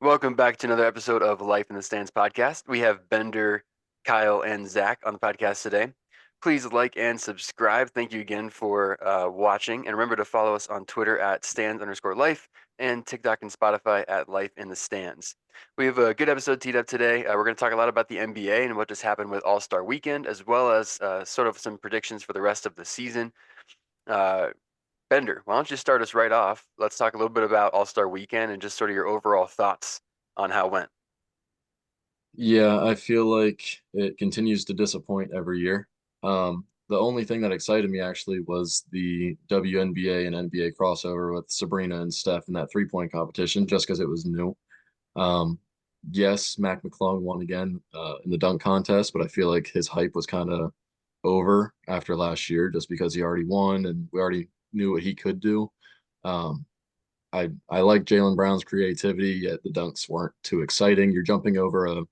Welcome back to another episode of Life in the Stands podcast. We have Bender, Kyle, and Zach on the podcast today. Please like and subscribe. Thank you again for watching. And remember to follow us on Twitter at stands_life and TikTok and Spotify at Life in the Stands. We have a good episode teed up today. We're going to talk a lot about the NBA and what just happened with All-Star Weekend, as well as sort of some predictions for the rest of the season. Uh, Bender, why don't you start us right off? Let's talk a little bit about All-Star Weekend and just sort of your overall thoughts on how it went. Yeah, I feel like it continues to disappoint every year. The only thing that excited me actually was the WNBA and NBA crossover with Sabrina and Steph in that three-point competition, just because it was new. Um, yes, Mac McClung won again in the dunk contest, but I feel like his hype was kind of over after last year, just because he already won and we already knew what he could do. Um, I like Jaylen Brown's creativity, yet the dunks weren't too exciting. You're jumping over a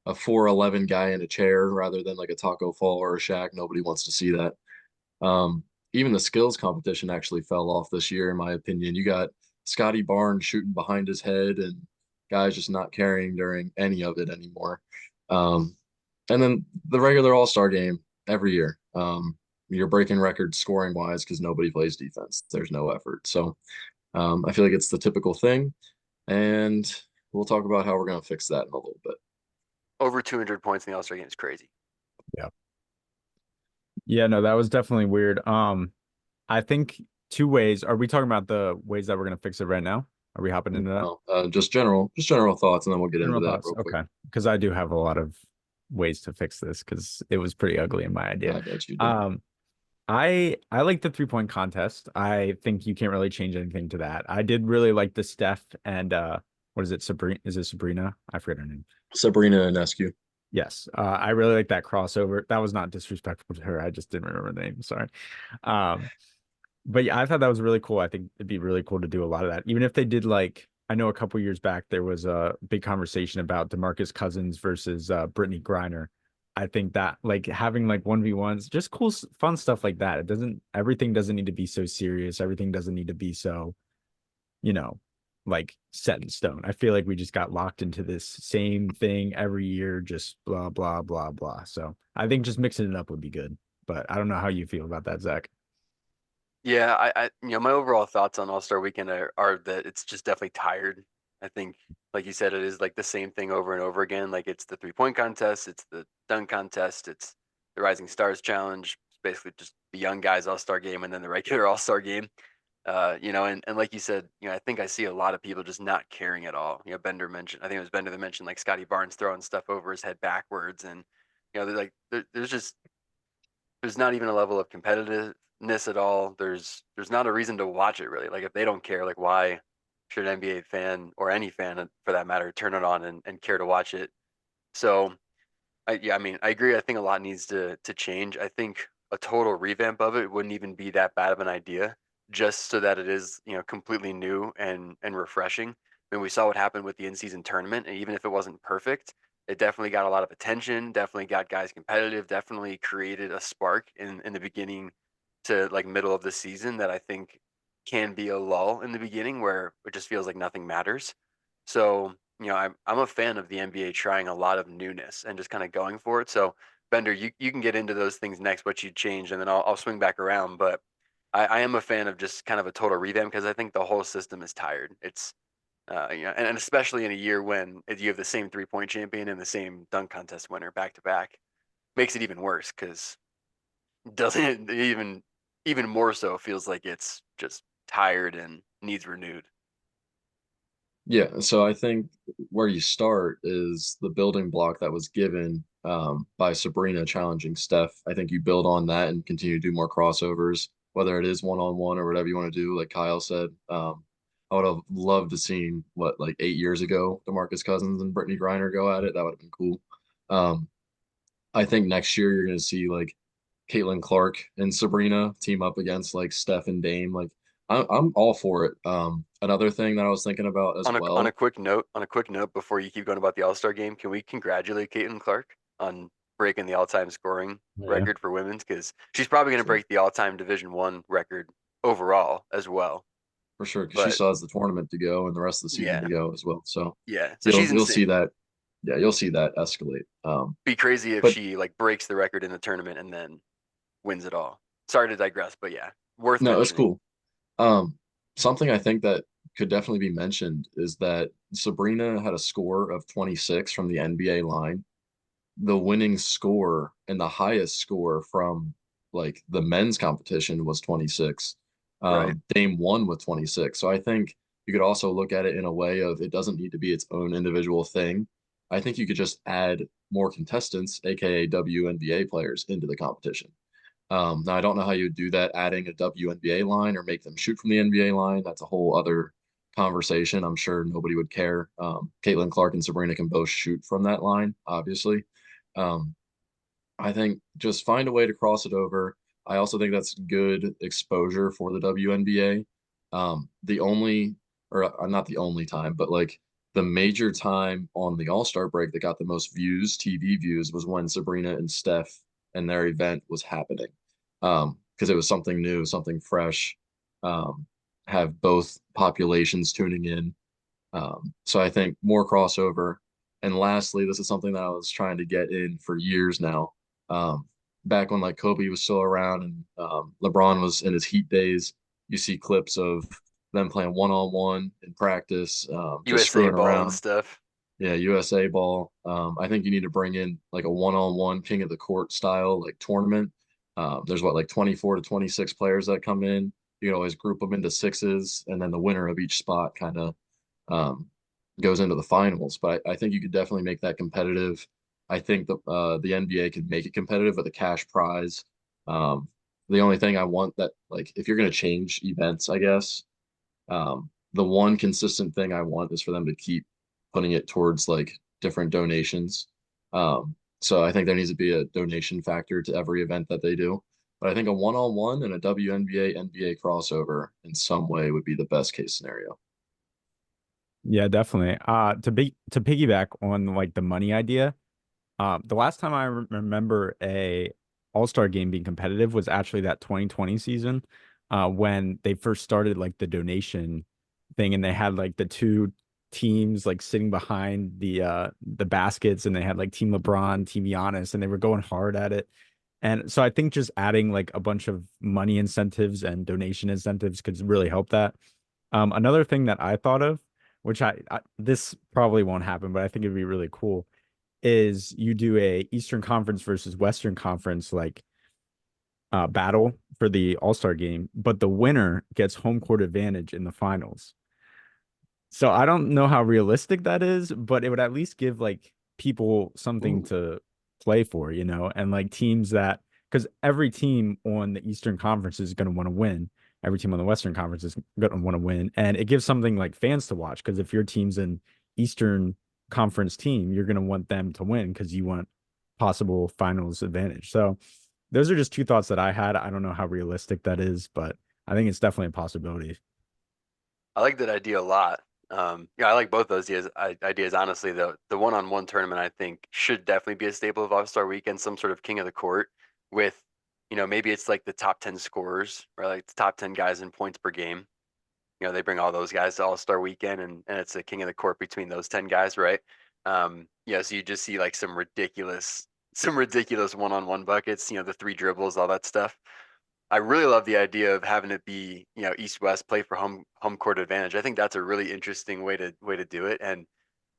4'11" guy in a chair rather than like a Taco Fall or a Shaq. Nobody wants to see that. Um, Even the skills competition actually fell off this year, in my opinion. You got Scotty Barnes shooting behind his head and guys just not caring during any of it anymore. Um, and then the regular All-Star game every year. You're breaking records scoring wise because nobody plays defense. There's no effort. So I feel like it's the typical thing, and we'll talk about how we're going to fix that in a little bit. Over 200 points in the All-Star game is crazy. Yeah. Yeah, no, that was definitely weird. I think two ways. Are we talking about the ways that we're gonna fix it right now? Are we hopping into that? Just general thoughts, and then we'll get into General that thoughts. real quick. Okay. Because I do have a lot of ways to fix this because it was pretty ugly in my idea. I bet you do. Um, I like the 3-point contest. I think you can't really change anything to that. I did really like the Steph and what is it? Sabrina? Is it Sabrina? I forget her name. Sabrina Ionescu. Yes, I really like that crossover. That was not disrespectful to her. I just didn't remember the name. Sorry. Um, but yeah, I thought that was really cool. I think it'd be really cool to do a lot of that. Even if they did like, I know a couple years back there was a big conversation about DeMarcus Cousins versus Brittany Griner. I think that like having like 1v1s, just cool, fun stuff like that. Everything doesn't need to be so serious. Everything doesn't need to be so, you know, like set in stone. I feel like we just got locked into this same thing every year, just blah, blah, blah, blah. So I think just mixing it up would be good. But I don't know how you feel about that, Zach. Yeah, my overall thoughts on All-Star Weekend are that it's just definitely tired. I think, like you said, it is like the same thing over and over again. Like it's the 3-point contest, it's the dunk contest, it's the Rising Stars Challenge. It's basically just the young guys All-Star game and then the regular All-Star game. And like you said, I think I see a lot of people just not caring at all. Bender mentioned, I think it was Bender that mentioned like Scotty Barnes throwing stuff over his head backwards, and they're like, there's not even a level of competitiveness at all. There's not a reason to watch it really. Like if they don't care, like why should an NBA fan or any fan for that matter turn it on and care to watch it? So I agree. I think a lot needs to change. I think a total revamp of it wouldn't even be that bad of an idea, just so that it is completely new and refreshing. I mean, we saw what happened with the in-season tournament, and even if it wasn't perfect, it definitely got a lot of attention. Definitely got guys competitive. Definitely created a spark in the beginning to like middle of the season that I think can be a lull in the beginning where it just feels like nothing matters. So I'm a fan of the NBA trying a lot of newness and just kind of going for it. So Bender, you can get into those things next, what you'd change, and then I'll swing back around. But I am a fan of just kind of a total revamp because I think the whole system is tired. It's and especially in a year when you have the same 3-point champion and the same dunk contest winner back to back, makes it even worse because doesn't it even more so feels like it's just tired and needs renewed. Yeah, so I think where you start is the building block that was given by Sabrina challenging Steph. I think you build on that and continue to do more crossovers, whether it is one-on-one or whatever you want to do. Like Kyle said, I would have loved to seen what like 8 years ago, DeMarcus Cousins and Brittany Griner go at it. That would have been cool. Um, I think next year you're going to see like Caitlin Clark and Sabrina team up against like Steph and Dame. Like I'm all for it. Another thing that I was thinking about as On a well. quick note, before you keep going about the All Star game, can we congratulate Caitlin Clark on breaking the all time scoring Yeah. record for women's? Because she's probably going to Sure. break the all time Division One record overall as well. for sure, because she But still has the tournament to go and the rest of the season yeah, to go as well. So yeah. So you'll she's you'll see insane. that, yeah, you'll see that escalate. Be crazy if But she like breaks the record in the tournament and then wins it all. Sorry to digress, but yeah, worth no, it's mentioning. cool. Um, Something I think that could definitely be mentioned is that Sabrina had a score of 26 from the NBA line. The winning score and the highest score from like the men's competition was 26. Right. Dame won with 26. So I think you could also look at it in a way of it doesn't need to be its own individual thing. I think you could just add more contestants, aka WNBA players, into the competition. Now I don't know how you would do that, adding a WNBA line or make them shoot from the NBA line. That's a whole other conversation. I'm sure nobody would care. Caitlin Clark and Sabrina can both shoot from that line, obviously. Um, I think just find a way to cross it over. I also think that's good exposure for the WNBA. The only, or not the only time, but like the major time on the All-Star break that got the most views, TV views, was when Sabrina and Steph and their event was happening. Because it was something new, something fresh. Um, have both populations tuning in. So I think more crossover. And lastly, this is something that I was trying to get in for years now. Um, Back when like Kobe was still around and LeBron was in his Heat days, you see clips of them playing one-on-one in practice, just USA screwing ball and around. stuff. Yeah, USA ball. I think you need to bring in like a one-on-one king of the court style like tournament. There's what like 24 to 26 players that come in. You can always group them into sixes, and then the winner of each spot kind of um, goes into the finals. But I think you could definitely make that competitive. I think the NBA could make it competitive with a cash prize. Um, the only thing I want that like if you're going to change events, I guess the one consistent thing I want is for them to keep putting it towards like different donations. So I think there needs to be a donation factor to every event that they do. But I think a one-on-one and a WNBA NBA crossover in some way would be the best case scenario. Yeah, definitely. To piggyback on like the money idea, the last time I remember a All-Star game being competitive was actually that 2020 season, when they first started like the donation thing, and they had like the two teams like sitting behind the baskets, and they had like Team LeBron, Team Giannis, and they were going hard at it. And so I think just adding like a bunch of money incentives and donation incentives could really help that. Another thing that I thought of, which I this probably won't happen, but I think it'd be really cool, is you do a Eastern Conference versus Western Conference like battle for the All-Star game, but the winner gets home court advantage in the finals. So I don't know how realistic that is, but it would at least give like people something Ooh. to play for, and like teams that, because every team on the Eastern Conference is going to want to win. Every team on the Western Conference is going to want to win, and it gives something like fans to watch. Because if your team's an Eastern Conference team, you're going to want them to win because you want possible finals advantage. So those are just two thoughts that I had. I don't know how realistic that is, but I think it's definitely a possibility. I like that idea a lot. Yeah, I like both those ideas. Honestly, the one-on-one tournament I think should definitely be a staple of All-Star Weekend. Some sort of king of the court with, maybe it's like the top 10 scorers or like the top 10 guys in points per game. They bring all those guys to All-Star Weekend, and it's a king of the court between those 10 guys, right? So you just see like some ridiculous one-on-one buckets. The three dribbles, all that stuff. I really love the idea of having it be, East West play for home court advantage. I think that's a really interesting way to do it. And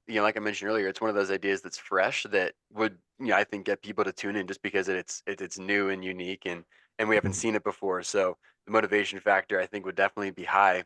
like I mentioned earlier, it's one of those ideas that's fresh that would, I think get people to tune in just because it's new and unique, and we haven't Mhm. seen it before. So the motivation factor I think would definitely be high.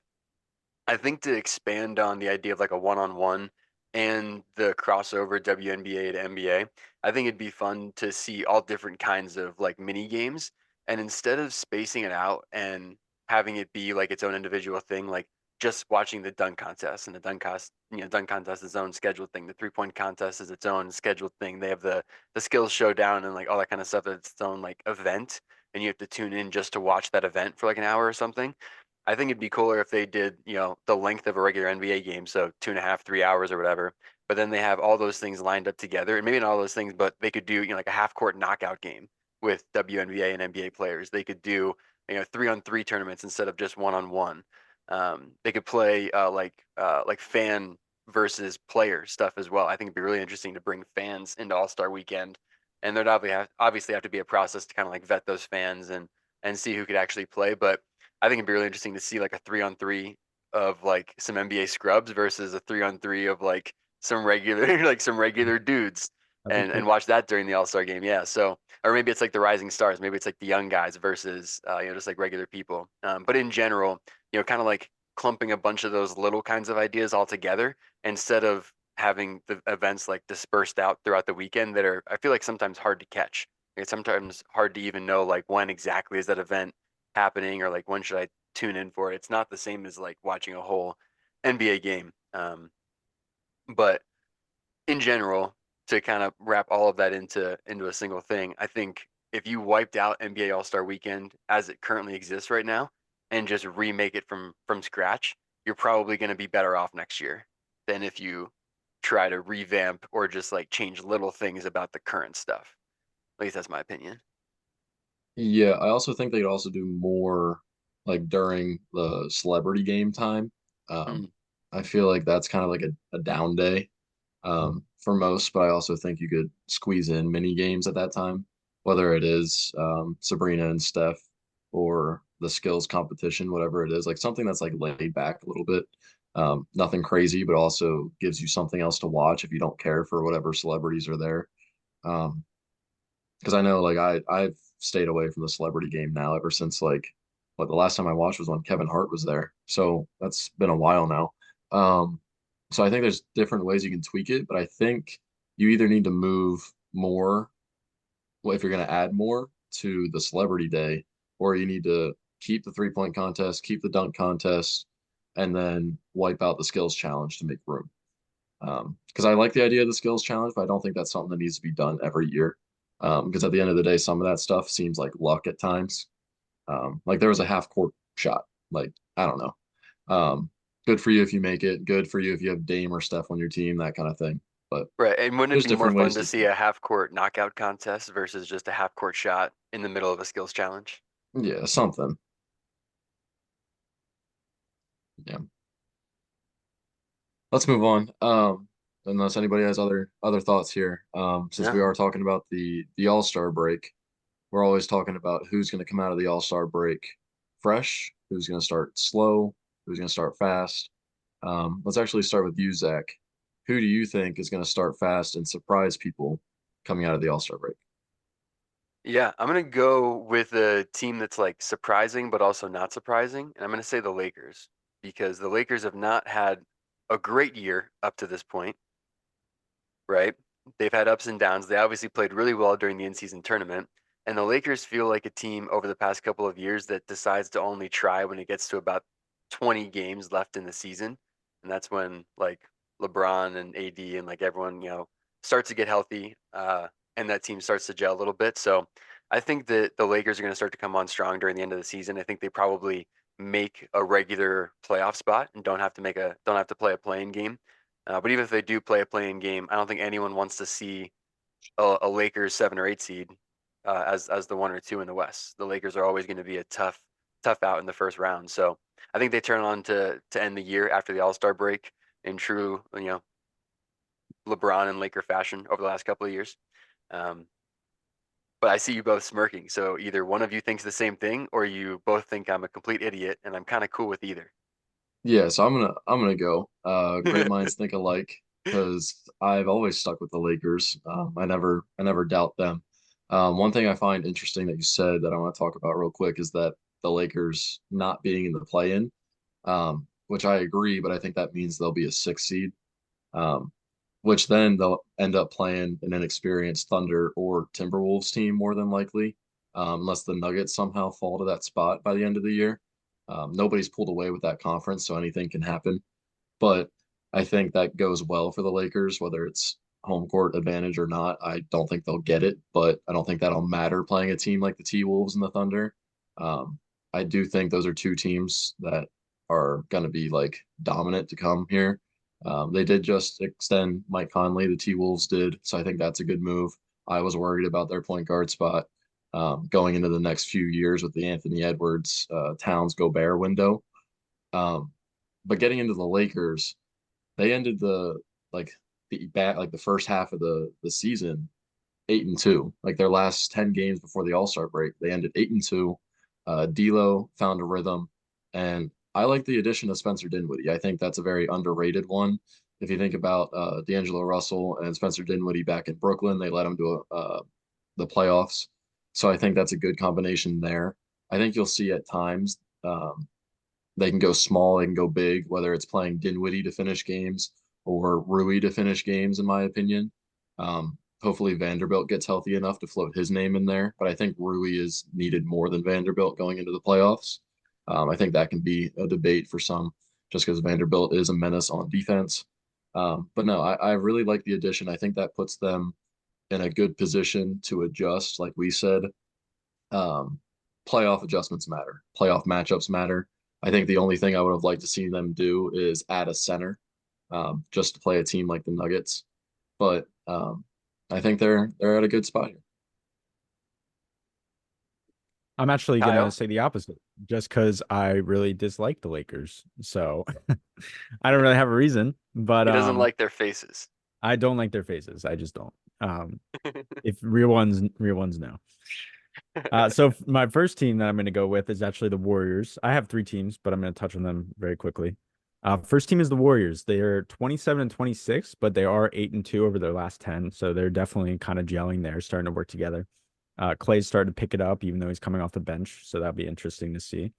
I think to expand on the idea of like a one-on-one and the crossover WNBA to NBA, I think it'd be fun to see all different kinds of like mini games. And instead of spacing it out and having it be like its own individual thing, like just watching the dunk contest, and the dunk contest is its own scheduled thing. The 3-point contest is its own scheduled thing. They have the skills showdown and like all that kind of stuff. It's its own like event, and you have to tune in just to watch that event for like an hour or something. I think it'd be cooler if they did, the length of a regular NBA game, so 2.5, 3 hours or whatever. But then they have all those things lined up together, and maybe not all those things, but they could do, like a half court knockout game with WNBA and NBA players. They could do, 3-on-3 tournaments instead of just one-on-one. They could play like fan versus player stuff as well. I think it'd be really interesting to bring fans into All-Star Weekend, and there'd obviously have to be a process to kind of like vet those fans and see who could actually play. But I think it'd be really interesting to see like a 3-on-3 of like some NBA scrubs versus a 3-on-3 of like some regular like some regular dudes That'd be and cool. watch that during the All-Star game. Yeah. So or maybe it's like the rising stars, maybe it's like the young guys versus just like regular people. But in general, kind of like clumping a bunch of those little kinds of ideas all together instead of having the events like dispersed out throughout the weekend that are I feel like sometimes hard to catch. It's sometimes hard to even know like when exactly is that event happening or like when should I tune in for it. It's not the same as like watching a whole NBA game. But in general, to kind of wrap all of that into a single thing, I think if you wiped out NBA All-Star Weekend as it currently exists right now and just remake it from scratch, you're probably going to be better off next year than if you try to revamp or just like change little things about the current stuff. At least that's my opinion. Yeah, I also think they could also do more like during the celebrity game time. Mm, I feel like that's kind of like a down day for most, but I also think you could squeeze in mini games at that time, whether it is Sabrina and Steph or the skills competition, whatever it is, like something that's like laid back a little bit. Nothing crazy, but also gives you something else to watch if you don't care for whatever celebrities are there. Um, because I know like I've stayed away from the celebrity game now ever since like what the last time I watched was when Kevin Hart was there. So that's been a while now. Um, so I think there's different ways you can tweak it, but I think you either need to move more, well, if you're going to add more to the celebrity day, or you need to keep the 3-point contest, keep the dunk contest, and then wipe out the skills challenge to make room. Because I like the idea of the skills challenge, but I don't think that's something that needs to be done every year. Because at the end of the day, some of that stuff seems like luck at times. Like there was a half court shot. Like, I don't know. Good for you if you make it. Good for you if you have Dame or Steph on your team, that kind of thing. But right. And wouldn't it there's be more different fun ways to to see do a half court knockout contest versus just a half court shot in the middle of a skills challenge? it. Yeah, something. Yeah. Let's move on. Unless anybody has other thoughts here. Since we Yeah. are talking about the All-Star break, we're always talking about who's going to come out of the All-Star break fresh, who's going to start slow, who's going to start fast. Let's actually start with you, Zach. Who do you think is going to start fast and surprise people coming out of the All-Star break? Yeah, I'm gonna go with a team that's like surprising but also not surprising, and I'm gonna say the Lakers because the Lakers have not had a great year up to this point, right? They've had ups and downs. They obviously played really well during the in-season tournament, and the Lakers feel like a team over the past couple of years that decides to only try when it gets to about 20 games left in the season, and that's when like LeBron and AD and like everyone starts to get healthy, and that team starts to gel a little bit. So I think that the Lakers are going to start to come on strong during the end of the season. I think they probably make a regular playoff spot and don't have to play a playing game. But even if they do play a playing game, I don't think anyone wants to see a Lakers 7 or 8 seed as the 1 or 2 in the West. The Lakers are always going to be a tough out in the first round. So I think they turn on to end the year after the All Star break in true LeBron and Laker fashion over the last couple of years. Um, but I see you both smirking. So either one of you thinks the same thing, or you both think I'm a complete idiot, and I'm kind of cool with either. Yeah, so I'm gonna go. Great minds think alike because I've always stuck with the Lakers. I never doubt them. One thing I find interesting that you said that I want to talk about real quick is that the Lakers not being in the play-in, which I agree, but I think that means they'll be a 6 seed, um, which then they'll end up playing an inexperienced Thunder or Timberwolves team more than likely, unless the Nuggets somehow fall to that spot by the end of the year. Nobody's pulled away with that conference, so anything can happen. But I think that goes well for the Lakers, whether it's home court advantage or not. I don't think they'll get it, but I don't think that'll matter playing a team like the T Wolves and the Thunder. Um, I do think those are two teams that are going to be like dominant to come here. They did just extend Mike Conley, the T Wolves did, so I think that's a good move. I was worried about their point guard spot going into the next few years with the Anthony Edwards, Towns, Gobert window. But getting into the Lakers, they ended the first half of the season 8-2. Like their last 10 games before the All-Star break, they ended 8-2. D'Lo found a rhythm, and I like the addition of Spencer Dinwiddie. I think that's a very underrated one. If you think about D'Angelo Russell and Spencer Dinwiddie back in Brooklyn, they let him do the playoffs. So I think that's a good combination there. I think you'll see at times they can go small, they can go big, whether it's playing Dinwiddie to finish games or Rui to finish games, in my opinion. Hopefully Vanderbilt gets healthy enough to float his name in there, but I think Rui is needed more than Vanderbilt going into the playoffs. I think that can be a debate for some, just because Vanderbilt is a menace on defense. But no, I really like the addition. I think that puts them in a good position to adjust, like we said. Um, Playoff adjustments matter. Playoff matchups matter. I think the only thing I would have liked to see them do is add a center, just to play a team like the Nuggets. But I think they're at a good spot here. I'm actually gonna Kyle? say the opposite, just because I really dislike the Lakers. So I don't really have a reason, but He doesn't like their faces. I don't like their faces. I just don't. If real ones know. So my first team that I'm going to go with is actually the Warriors. I have three teams, but I'm going to touch on them very quickly. First team is the Warriors. They are 27-26, but they are 8-2 over their last 10. So they're definitely kind of gelling there, starting to work together. Clay's starting to pick it up, even though he's coming off the bench. So that'll be interesting to see.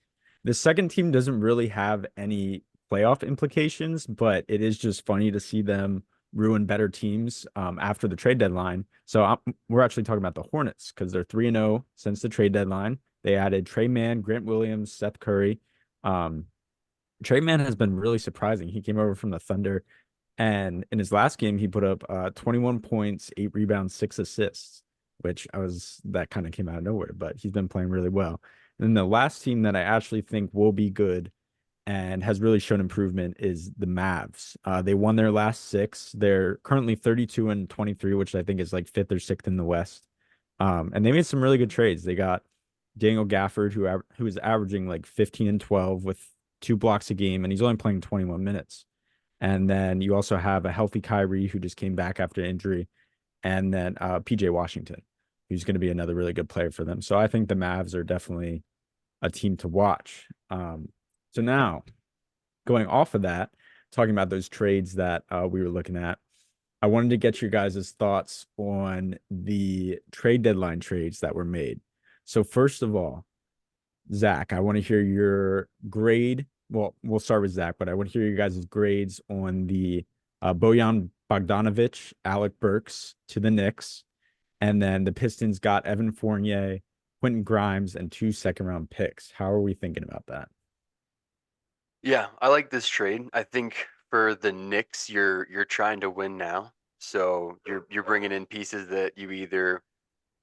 The second team doesn't really have any playoff implications, but it is just funny to see them ruin better teams after the trade deadline. So we're actually talking about the Hornets because they're 3-0 since the trade deadline. They added Trey Mann, Grant Williams, Seth Curry. Trey Mann has been really surprising. He came over from the Thunder, and in his last game, he put up 21 points, 8 rebounds, 6 assists, which that kind of came out of nowhere, but he's been playing really well. And then the last team that I actually think will be good and has really shown improvement is the Mavs. They won their last 6. They're currently 32-23, which I think is like 5th or 6th in the West. And they made some really good trades. They got Daniel Gafford, who is averaging like 15 and 12 with 2 blocks a game, and he's only playing 21 minutes. And then you also have a healthy Kyrie who just came back after injury, and then PJ Washington, who's going to be another really good player for them. So I think the Mavs are definitely a team to watch. So now, going off of that, talking about those trades that we were looking at, I wanted to get your guys' thoughts on the trade deadline trades that were made. So first of all, Zach, I want to hear your grade. Well, we'll start with Zach, but I want to hear you guys' grades on the Bojan Bogdanovic, Alec Burks to the Knicks, and then the Pistons got Evan Fournier, Quentin Grimes, and 2 second-round picks. How are we thinking about that? Yeah, I like this trade. I think for the Knicks, you're trying to win now. So you're bringing in pieces that you either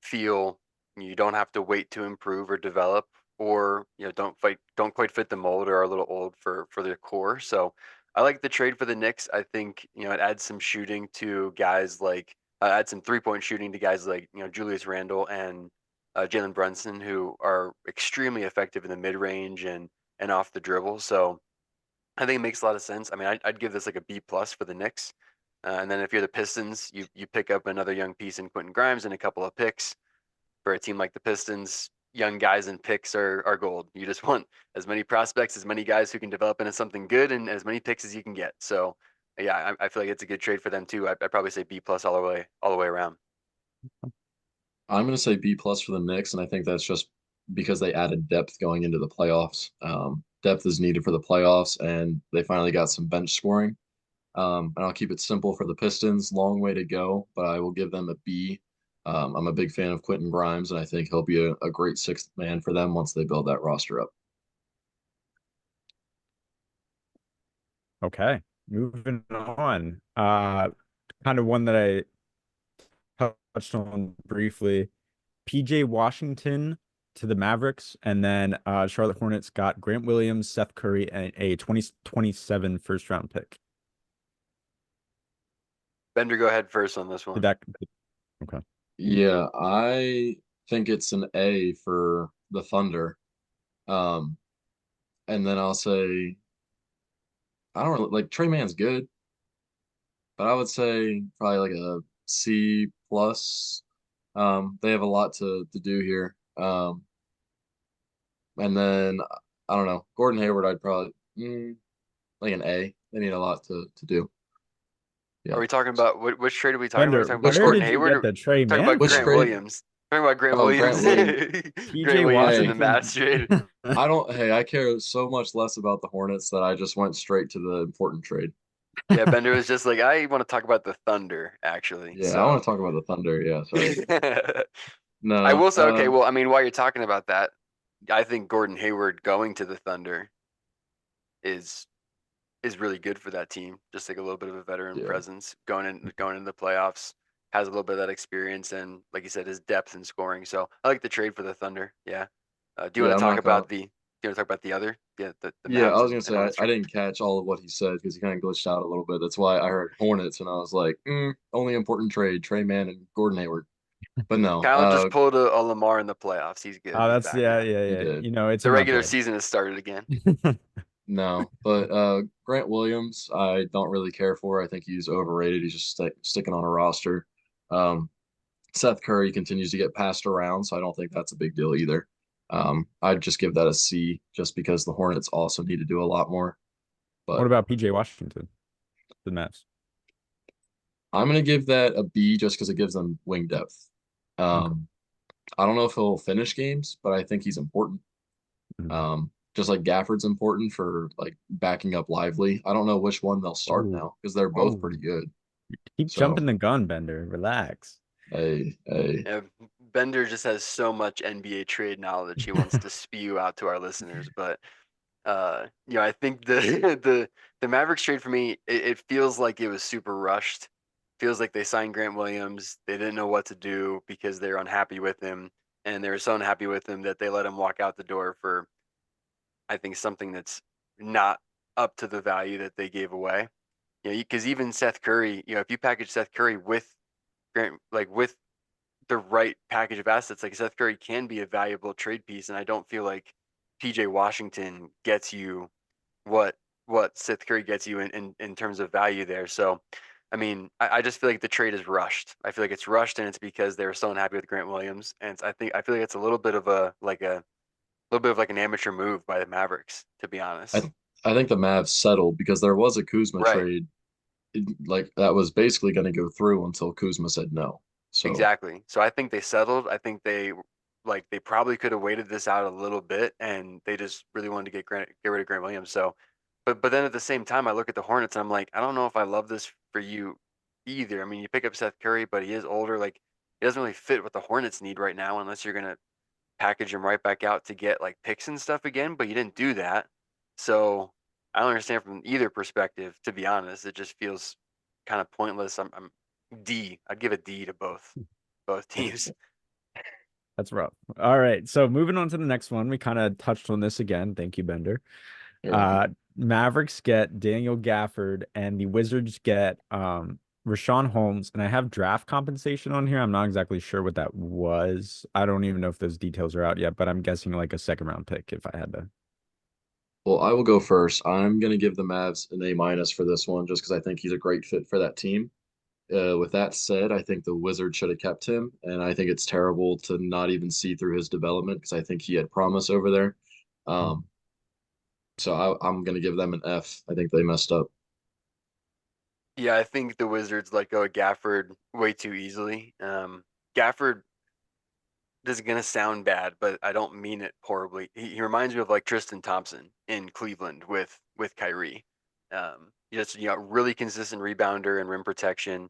feel you don't have to wait to improve or develop, or don't quite fit the mold or are a little old for the core. So I like the trade for the Knicks. I think it adds some shooting to guys like add some 3-point shooting to guys like Julius Randle and Jalen Brunson, who are extremely effective in the mid range and off the dribble. So I think it makes a lot of sense. I mean, I'd give this like a B plus for the Knicks. And then if you're the Pistons, you pick up another young piece in Quentin Grimes and a couple of picks. For a team like the Pistons, young guys and picks are gold. You just want as many prospects, as many guys who can develop into something good, and as many picks as you can get. So, yeah, I feel like it's a good trade for them too. I'd probably say B plus all the way around. I'm going to say B plus for the Knicks, and I think that's just because they added depth going into the playoffs. Depth is needed for the playoffs, and they finally got some bench scoring. And I'll keep it simple for the Pistons. Long way to go, but I will give them a B. I'm a big fan of Quentin Grimes, and I think he'll be a great sixth man for them once they build that roster up. Okay, moving on. Kind of one that I touched on briefly. PJ Washington to the Mavericks, and then Charlotte Hornets got Grant Williams, Seth Curry, and a 2027 first-round pick. Bender, go ahead first on this one. Okay. Yeah, I think it's an A for the Thunder. And then I'll say I don't really like Trey Man's good, but I would say probably like a C plus. They have a lot to do here. And then I don't know, Gordon Hayward, I'd probably like an A. They need a lot to do. Are Yeah. we talking about which trade are we talking about? Are we Bender, talking about Which where Gordon did you Hayward get or the Trey talking Man about which Grant from? trade? Williams? Talking about Grant Oh, Williams. Grant Williams. Grant PJ Williams in Hey, the Washington. Mavs trade. I don't. Hey, I care so much less about the Hornets that I just went straight to the important trade. Yeah, Bender was just like, I want to talk about the Thunder, actually. Yeah, I want So to talk about the Thunder. Yeah, sorry. I No. will say, okay, well, I mean, while you're talking about that, I think Gordon Hayward going to the Thunder is really good for that team. Just like a little bit of a veteran Yeah. presence going into the playoffs, has a little bit of that experience and like you said, his depth in scoring. So I like the trade for the Thunder. Yeah. Do you Yeah, want to I'm talk not gonna. about the other? Yeah, the Yeah, I Mavs was gonna and say Hornets I trade. didn't catch all of what he said because he kind of glitched out a little bit. That's why I heard Hornets and I was like, only important trade, Trey Mann and Gordon Hayward. But no, Kyle just pulled a Lamar in the playoffs. He's good. Oh, He's that's back yeah, now. yeah, he yeah. did. It's The in my regular blood. season has started again. No, but Grant Williams, I don't really care for. I think he's overrated. He's just sticking on a roster. Um, Seth Curry continues to get passed around, so I don't think that's a big deal either. I'd just give that a C just because the Hornets also need to do a lot more. What But about PJ Washington, the Mavs? I'm gonna give that a B just because it gives them wing depth. Okay. Um, I don't know if he'll finish games, but I think he's important. Mhm. Just like Gafford's important for like backing up Lively. I don't know which one they'll start Oh, now because they're both oh, pretty good. keep So, jumping the gun, Bender. Relax. hey, Yeah, Bender just has so much NBA trade knowledge he wants to spew out to our listeners. But I think the the Mavericks trade for me, it feels like it was super rushed. Feels like they signed Grant Williams. They didn't know what to do because they're unhappy with him, and they were so unhappy with him that they let him walk out the door for I think something that's not up to the value that they gave away. Because even Seth Curry, if you package Seth Curry with Grant, like with the right package of assets, like Seth Curry can be a valuable trade piece, and I don't feel like PJ Washington gets you what Seth Curry gets you in terms of value there. So, I mean, I just feel like the trade is rushed. I feel like it's rushed, and it's because they were so unhappy with Grant Williams, and I feel like it's a little bit of like an amateur move by the Mavericks, to be honest. I I think the Mavs settled because there was a Kuzma Right. trade like that was basically going to go through until Kuzma said no. So Exactly. So I think they settled. I think they probably could have waited this out a little bit, and they just really wanted to get rid of Grant Williams. So, but then at the same time, I look at the Hornets and I'm like, I don't know if I love this for you either. I mean, you pick up Seth Curry, but he is older. Like, he doesn't really fit what the Hornets need right now, unless you're gonna package him right back out to get like picks and stuff again. But you didn't do that, so I don't understand from either perspective. To be honest, it just feels kind of pointless. I'm D. I'd give a D to both teams. That's rough. All right. So moving on to the next one. We kind of touched on this again. Thank you, Bender. you're welcome. Mavericks get Daniel Gafford and the Wizards get Rashawn Holmes. And I have draft compensation on here. I'm not exactly sure what that was. I don't even know if those details are out yet, but I'm guessing like a second round pick if I had to. Well, I will go first. I'm going to give the Mavs an A minus for this one just because I think he's a great fit for that team. With that said, I think the Wizards should have kept him, and I think it's terrible to not even see through his development because I think he had promise over there. Um, so I'm going to give them an F. I think they messed up. Yeah, I think the Wizards let go of Gafford way too easily. Gafford, this is gonna sound bad, but I don't mean it horribly. He reminds me of like Tristan Thompson in Cleveland with Kyrie. Just really consistent rebounder and rim protection,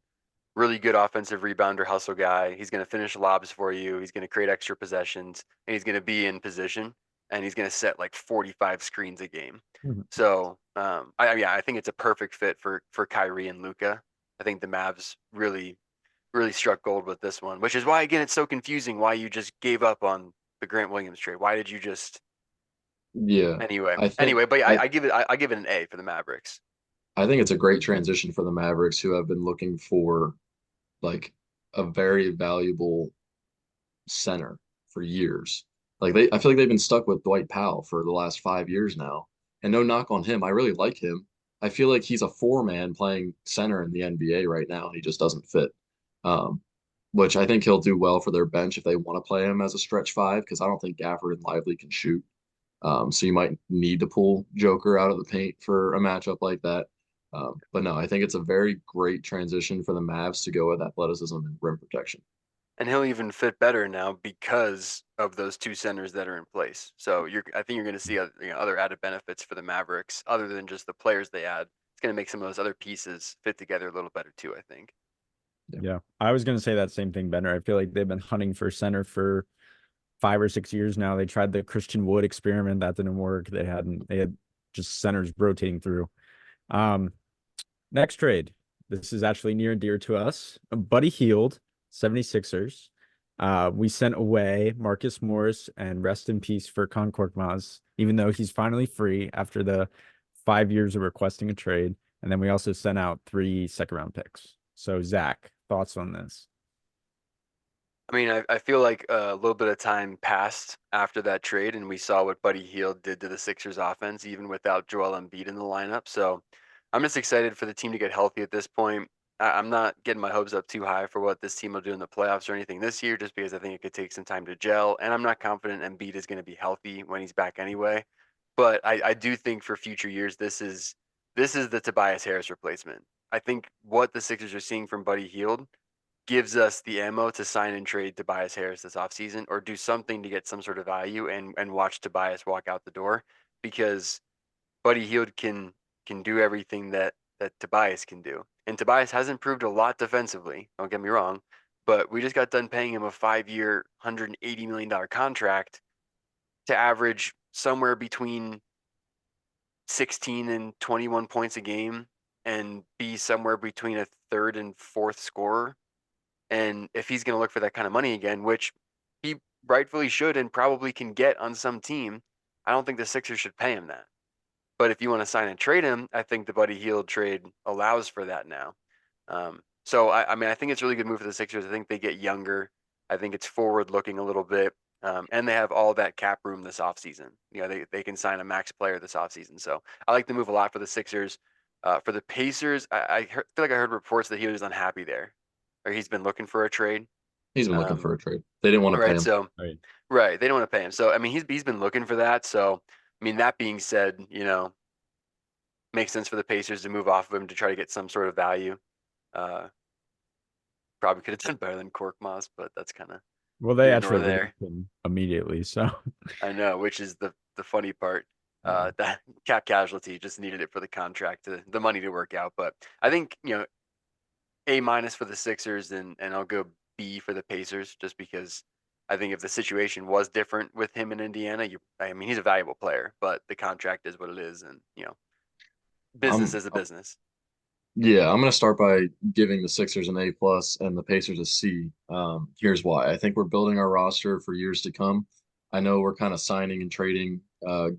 really good offensive rebounder, hustle guy. He's going to finish lobs for you. He's going to create extra possessions, and he's going to be in position, and he's going to set like 45 screens a game. Mhm. So, I think it's a perfect fit for Kyrie and Luca. I think the Mavs really struck gold with this one, which is why again it's so confusing why you just gave up on the Grant Williams trade. Why did you just Yeah, anyway? I think Anyway, but I I give it an A for the Mavericks. I think it's a great transition for the Mavericks who have been looking for like a very valuable center for years. I feel like they've been stuck with Dwight Powell for the last 5 years now. And no knock on him. I really like him. I feel like he's a four-man playing center in the NBA right now, and he just doesn't fit. Um, which I think he'll do well for their bench if they want to play him as a stretch five, because I don't think Gafford and Lively can shoot. So you might need to pull Joker out of the paint for a matchup like that. But no, I think it's a very great transition for the Mavs to go with athleticism and rim protection. And he'll even fit better now because of those two centers that are in place. So I think you're going to see other added benefits for the Mavericks other than just the players they add. It's going to make some of those other pieces fit together a little better too, I think. Yeah, I was gonna say that same thing, Benner. I feel like they've been hunting for center for 5 or 6 years now. They tried the Christian Wood experiment, that didn't work. They had just centers rotating through. Next trade. This is actually near and dear to us. Buddy Hield, 76ers. We sent away Marcus Morris and rest in peace for Korkmaz, even though he's finally free after the 5 years of requesting a trade. And then we also sent out 3 second-round picks. So, Zach, thoughts on this? I mean, I feel like a little bit of time passed after that trade, and we saw what Buddy Hield did to the Sixers offense, even without Joel Embiid in the lineup. So I'm just excited for the team to get healthy at this point. I'm not getting my hopes up too high for what this team will do in the playoffs or anything this year, just because I think it could take some time to gel. And I'm not confident Embiid is going to be healthy when he's back anyway. But I do think for future years, this is the Tobias Harris replacement. I think what the Sixers are seeing from Buddy Hield gives us the ammo to sign and trade Tobias Harris this offseason or do something to get some sort of value and watch Tobias walk out the door, because Buddy Hield can do everything that Tobias can do. And Tobias has improved a lot defensively, don't get me wrong, but we just got done paying him a 5-year, $180 million contract to average somewhere between 16 and 21 points a game and be somewhere between a third and fourth scorer. And if he's going to look for that kind of money again, which he rightfully should and probably can get on some team, I don't think the Sixers should pay him that. But if you want to sign and trade him, I think the Buddy Hield trade allows for that now. So I mean, I think it's a really good move for the Sixers. I think they get younger. I think it's forward looking a little bit. And they have all that cap room this offseason. They can sign a max player this offseason. So I like the move a lot for the Sixers. For the Pacers, I feel like I heard reports that he was unhappy there, or he's been looking for a trade. He's been looking for a trade. They didn't want to pay Right. him. So, Right. right. They don't want to pay him. So, I mean, he's been looking for that. So, I mean, that being said, makes sense for the Pacers to move off of him to try to get some sort of value. Probably could have done better than Korkmaz, but that's kind of Well, they here nor actually there. released him immediately, so I know, which is the funny part. That cap casualty just needed it for the contract, the money to work out. But I think, A- for the Sixers, and I'll go B for the Pacers, just because I think if the situation was different with him in Indiana, I mean, he's a valuable player, but the contract is what it is, and business I'm is a business. Yeah, I'm gonna start by giving the Sixers an A+ and the Pacers a C. Here's why. I think we're building our roster for years to come. I know we're kind of signing and trading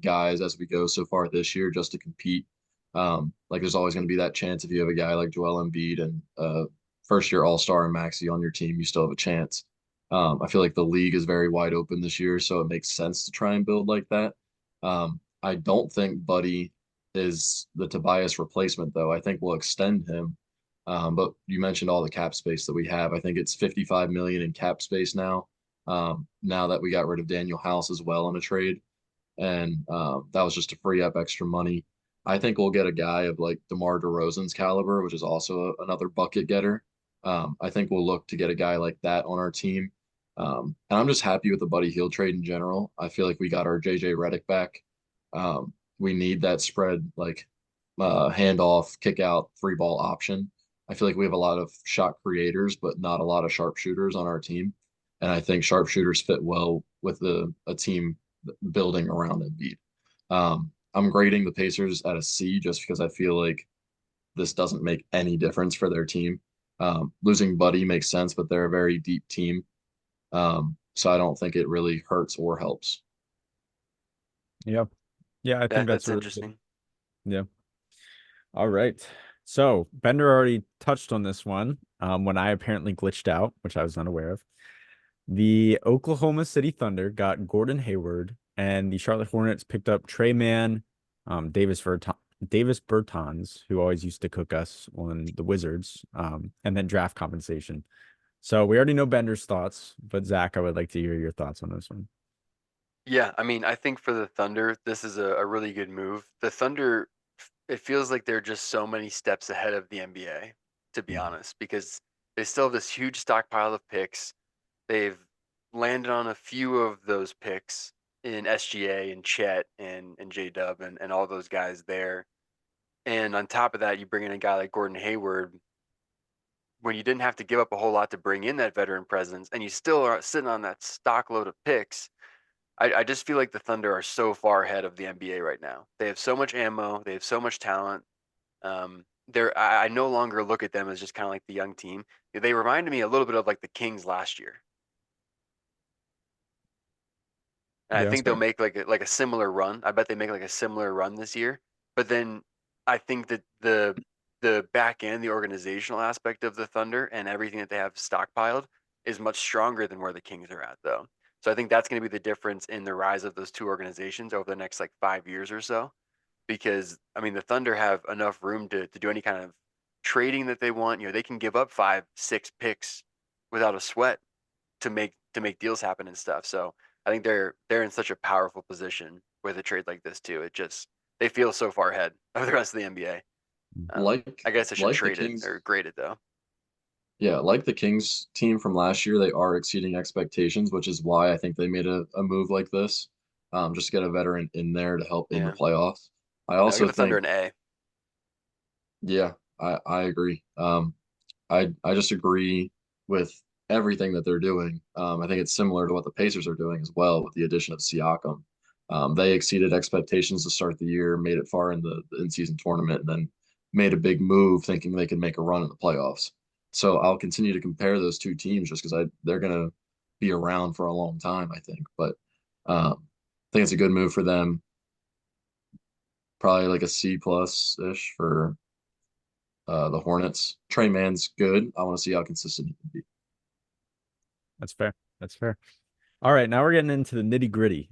guys as we go so far this year just to compete. Like there's always going to be that chance if you have a guy like Joel Embiid and first year All-Star and Maxey on your team, you still have a chance. I feel like the league is very wide open this year, so it makes sense to try and build like that. I don't think Buddy is the Tobias replacement, though. I think we'll extend him. But you mentioned all the cap space that we have. I think it's 55 million in cap space now. Now that we got rid of Daniel House as well in a trade, and that was just to free up extra money. I think we'll get a guy of like DeMar DeRozan's caliber, which is also another bucket getter. I think we'll look to get a guy like that on our team. And I'm just happy with the Buddy Hield trade in general. I feel like we got our JJ Redick back. We need that spread, like handoff, kick out, free ball option. I feel like we have a lot of shot creators, but not a lot of sharpshooters on our team. And I think sharpshooters fit well with a team building around Embiid. I'm grading the Pacers at a C just because I feel like this doesn't make any difference for their team. Losing Buddy makes sense, but they're a very deep team. So I don't think it really hurts or helps. yeah. Yeah, I think That's that's really good. interesting. Yeah. All right. So Bender already touched on this one when I apparently glitched out, which I was unaware of. The Oklahoma City Thunder got Gordon Hayward, and the Charlotte Hornets picked up Trey Mann, Davis Davis Bertans, who always used to cook us on the Wizards, and then draft compensation. So we already know Bender's thoughts, but Zach, I would like to hear your thoughts on this one. Yeah, I mean, I think for the Thunder, this is a really good move. The Thunder, it feels like they're just so many steps ahead of the NBA, to be honest, because they still have this huge stockpile of picks. They've landed on a few of those picks in SGA and Chet and J Dub and all those guys there. And on top of that, you bring in a guy like Gordon Hayward when you didn't have to give up a whole lot to bring in that veteran presence, and you still are sitting on that stock load of picks. I just feel like the Thunder are so far ahead of the NBA right now. They have so much ammo. They have so much talent. I no longer look at them as just kind of like the young team. They reminded me a little bit of like the Kings last year. And I Yeah, that's think they'll fair. make like a similar run. I bet they make like a similar run this year. But then I think that the back end, the organizational aspect of the Thunder and everything that they have stockpiled is much stronger than where the Kings are at, though. So I think that's going to be the difference in the rise of those two organizations over the next like 5 years or so. Because I mean, the Thunder have enough room to do any kind of trading that they want. You know, they can give up 5, 6 picks without a sweat to make deals happen and stuff. So I think they're in such a powerful position with a trade like this too. It just they feel so far ahead of the rest of the NBA. Like I guess I should like the trade it Kings, or grade it though. yeah, like the Kings team from last year, they are exceeding expectations, which is why I think they made a move like this, just to get a veteran in there to help in the Yeah, playoffs. I I'll give also the Thunder think, an A. yeah, I agree. I just agree with everything that they're doing. I think it's similar to what the Pacers are doing as well with the addition of Siakam. They exceeded expectations to start the year, made it far in the in-season tournament, and then made a big move thinking they could make a run in the playoffs. So I'll continue to compare those two teams just because they're gonna be around for a long time, I think. But I think it's a good move for them. Probably like a C plus ish for the Hornets. Trey Man's good. I want to see how consistent he can be. That's fair. That's fair. All right, now we're getting into the nitty gritty.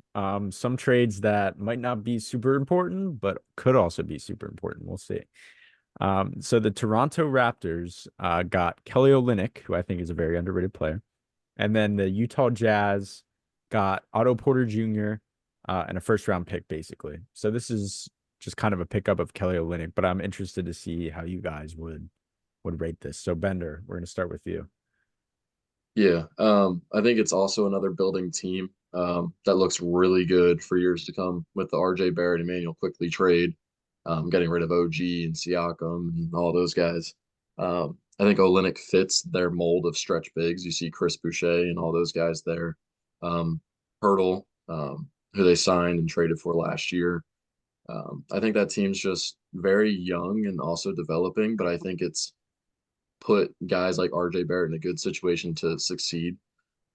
Some trades that might not be super important, but could also be super important. We'll see. So the Toronto Raptors got Kelly Olynyk, who I think is a very underrated player, and then the Utah Jazz got Otto Porter Jr. And a first round pick, basically. So this is just kind of a pickup of Kelly Olynyk, but I'm interested to see how you guys would rate this. So Bender, we're going to start with you. Yeah, I think it's also another building team that looks really good for years to come with the RJ Barrett, Emmanuel quickly trade, getting rid of OG and Siakam and all those guys. I think Olynyk fits their mold of stretch bigs. You see Chris Boucher and all those guys there. Hurdle, who they signed and traded for last year. I think that team's just very young and also developing, but I think it's put guys like RJ Barrett in a good situation to succeed.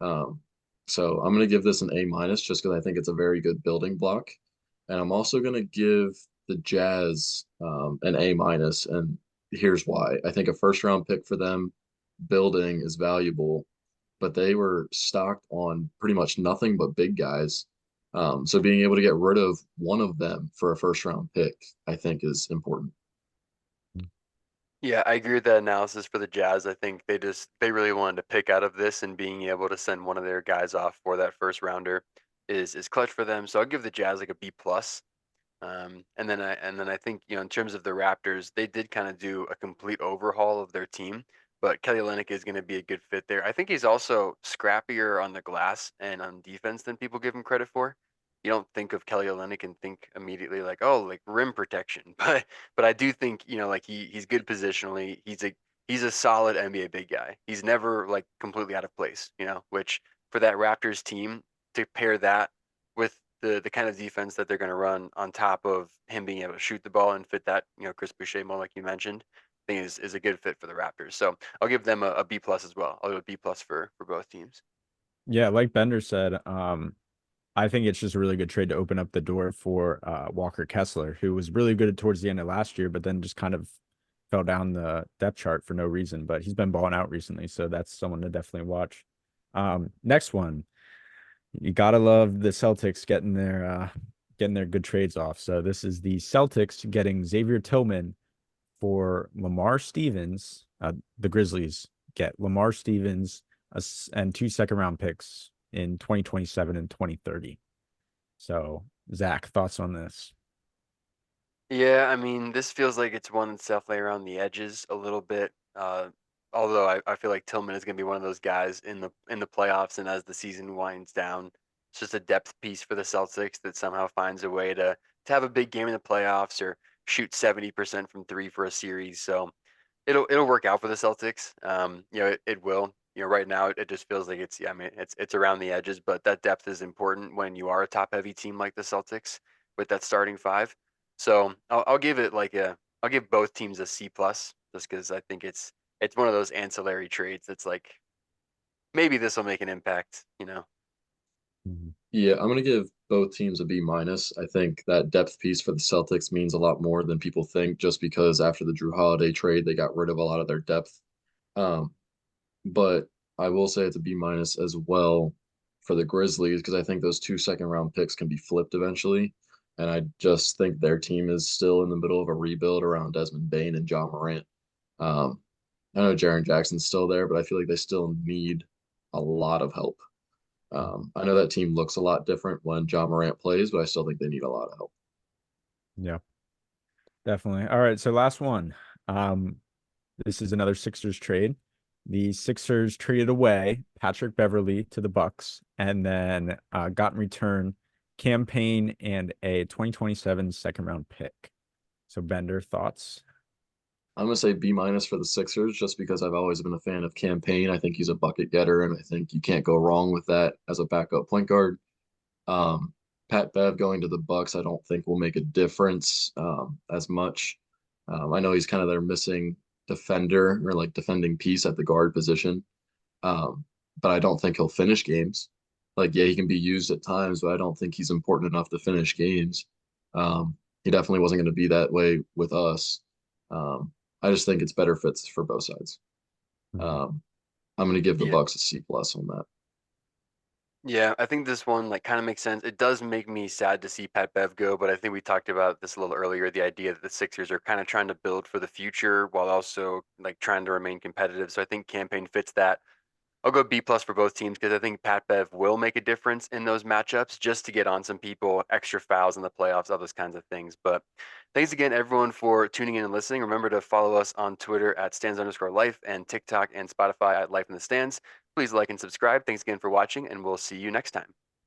Um, so I'm going to give this an A minus just because I think it's a very good building block. And I'm also going to give the Jazz an A minus. And here's why. I think a first round pick for them building is valuable, but they were stocked on pretty much nothing but big guys. So being able to get rid of one of them for a first round pick, I think is important. Yeah, I agree with that analysis for the Jazz. I think they really wanted to pick out of this, and being able to send one of their guys off for that first rounder is clutch for them. So I'll give the Jazz like a B plus. And then I think, in terms of the Raptors, they did kind of do a complete overhaul of their team, but Kelly Olynyk is going to be a good fit there. I think he's also scrappier on the glass and on defense than people give him credit for. You don't think of Kelly Olynyk and think immediately like, oh, like rim protection, but I do think, like he's good positionally. He's a solid NBA big guy. He's never like completely out of place, which for that Raptors team to pair that with the kind of defense that they're going to run on top of him being able to shoot the ball and fit that, Chris Boucher mold like you mentioned, I think is a good fit for the Raptors. So I'll give them a B plus as well. I'll give a B plus for both teams. Yeah, like Bender said, I think it's just a really good trade to open up the door for Walker Kessler, who was really good towards the end of last year, but then just kind of fell down the depth chart for no reason. But he's been balling out recently, so that's someone to definitely watch. Next one, you gotta love the Celtics getting getting their good trades off. So this is the Celtics getting Xavier Tillman for Lamar Stevens. The Grizzlies get Lamar Stevens and 2 second-round picks in 2027 and 2030. So, Zach, thoughts on this? Yeah, I mean, this feels like it's one that's definitely around the edges a little bit. Although I feel like Tillman is going to be one of those guys in the playoffs, and as the season winds down, it's just a depth piece for the Celtics that somehow finds a way to have a big game in the playoffs or shoot 70% from three for a series. So it'll work out for the Celtics. It will. Right now it just feels like it's, yeah, I mean, it's around the edges, but that depth is important when you are a top heavy team like the Celtics with that starting five. So I'll give it I'll give both teams a C plus just because I think it's one of those ancillary trades that's like maybe this will make an impact. Mhm. Yeah, I'm gonna give both teams a B minus. I think that depth piece for the Celtics means a lot more than people think, just because after the Drew Holiday trade, they got rid of a lot of their depth. Um, but I will say it's a B minus as well for the Grizzlies because I think those 2 second-round picks can be flipped eventually. And I just think their team is still in the middle of a rebuild around Desmond Bane and John Morant. Um, I know Jaren Jackson's still there, but I feel like they still need a lot of help. I know that team looks a lot different when John Morant plays, but I still think they need a lot of help. Yeah, definitely. All right, so last one. Um, this is another Sixers trade. The Sixers traded away Patrick Beverly to the Bucks, and then got in return Cam Payne and a 2027 second-round pick. So, Bender, thoughts? I'm gonna say B minus for the Sixers just because I've always been a fan of Cam Payne. I think he's a bucket getter, and I think you can't go wrong with that as a backup point guard. Um, Pat Bev going to the Bucks, I don't think will make a difference as much. I know he's kind of their missing defender or like defending piece at the guard position, um, but I don't think he'll finish games. Like, yeah, he can be used at times, but I don't think he's important enough to finish games. He definitely wasn't going to be that way with us. I just think it's better fits for both sides. Mhm. Um, I'm going to give the Yeah. Bucks a C plus on that. Yeah, I think this one like kind of makes sense. It does make me sad to see Pat Bev go, but I think we talked about this a little earlier, the idea that the Sixers are kind of trying to build for the future while also like trying to remain competitive. So I think campaign fits that. I'll go B plus for both teams because I think Pat Bev will make a difference in those matchups just to get on some people, extra fouls in the playoffs, all those kinds of things. But thanks again, everyone, for tuning in and listening. Remember to follow us on Twitter at stands_life and TikTok and Spotify at Life in the Stands. Please like and subscribe. Thanks again for watching, and we'll see you next time.